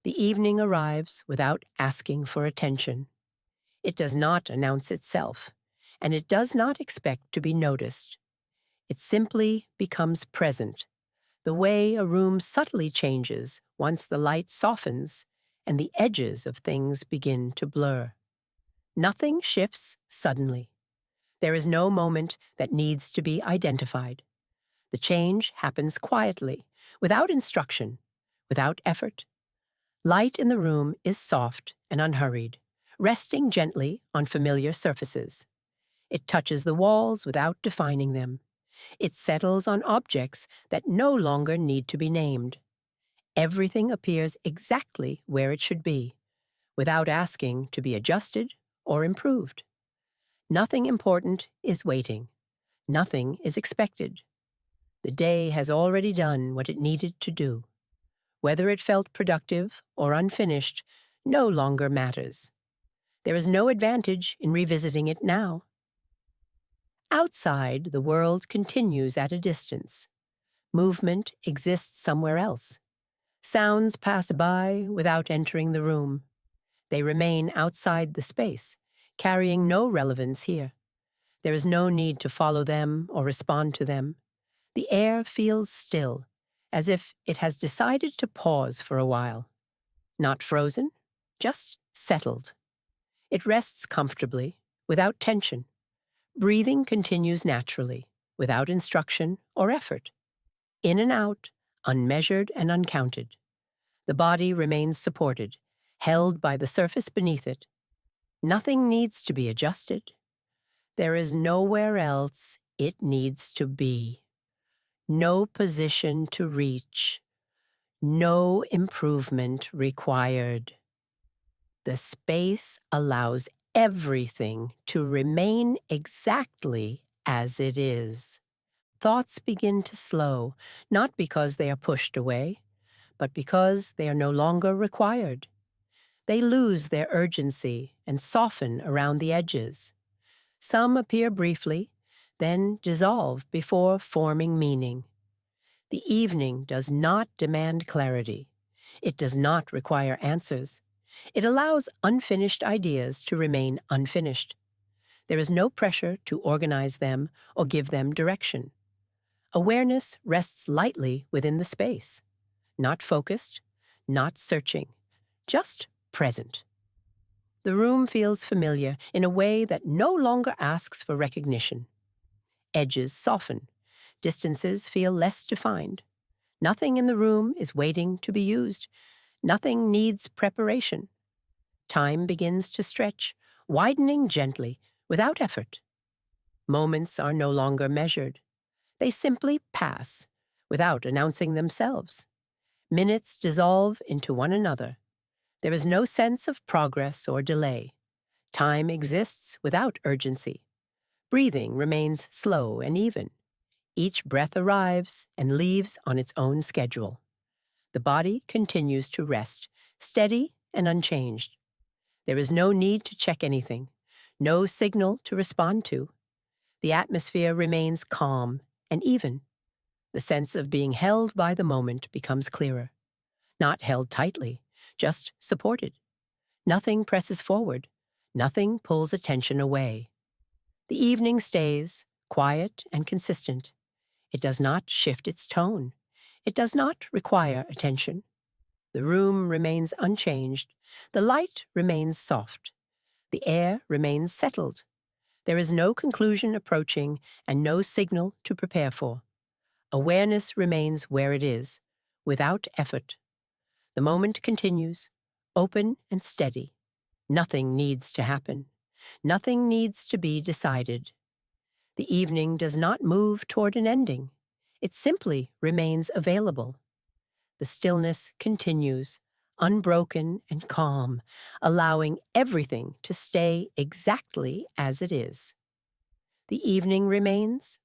The evening arrives without asking for attention. It does not announce itself, and it does not expect to be noticed. It simply becomes present, the way a room subtly changes once the light softens and the edges of things begin to blur. Nothing shifts suddenly. There is no moment that needs to be identified. The change happens quietly, without instruction, without effort. Light in the room is soft and unhurried, resting gently on familiar surfaces. It touches the walls without defining them. It settles on objects that no longer need to be named. Everything appears exactly where it should be, without asking to be adjusted or improved. Nothing important is waiting. Nothing is expected. The day has already done what it needed to do. Whether it felt productive or unfinished no longer matters. There is no advantage in revisiting it now. Outside, the world continues at a distance. Movement exists somewhere else. Sounds pass by without entering the room. They remain outside the space, carrying no relevance here. There is no need to follow them or respond to them. The air feels still, as if it has decided to pause for a while. Not frozen, just settled. It rests comfortably, without tension. Breathing continues naturally, without instruction or effort. In and out, unmeasured and uncounted. The body remains supported, held by the surface beneath it. Nothing needs to be adjusted. There is nowhere else it needs to be. No position to reach. No improvement required. The space allows everything to remain exactly as it is. Thoughts begin to slow, not because they are pushed away, but because they are no longer required. They lose their urgency and soften around the edges. Some appear briefly, then dissolve before forming meaning. The evening does not demand clarity. It does not require answers. It allows unfinished ideas to remain unfinished. There is no pressure to organize them or give them direction. Awareness rests lightly within the space, not focused, not searching, just present. The room feels familiar in a way that no longer asks for recognition. Edges soften. Distances feel less defined. Nothing in the room is waiting to be used. Nothing needs preparation. Time begins to stretch, widening gently, without effort. Moments are no longer measured. They simply pass, without announcing themselves. Minutes dissolve into one another. There is no sense of progress or delay. Time exists without urgency. Breathing remains slow and even. Each breath arrives and leaves on its own schedule. The body continues to rest, steady and unchanged. There is no need to check anything, no signal to respond to. The atmosphere remains calm and even. The sense of being held by the moment becomes clearer. Not held tightly, just supported. Nothing presses forward. Nothing pulls attention away. The evening stays, quiet and consistent. It does not shift its tone. It does not require attention. The room remains unchanged. The light remains soft. The air remains settled. There is no conclusion approaching and no signal to prepare for. Awareness remains where it is, without effort. The moment continues, open and steady. Nothing needs to happen. Nothing needs to be decided. The evening does not move toward an ending. It simply remains available. The stillness continues, unbroken and calm, allowing everything to stay exactly as it is. The evening remains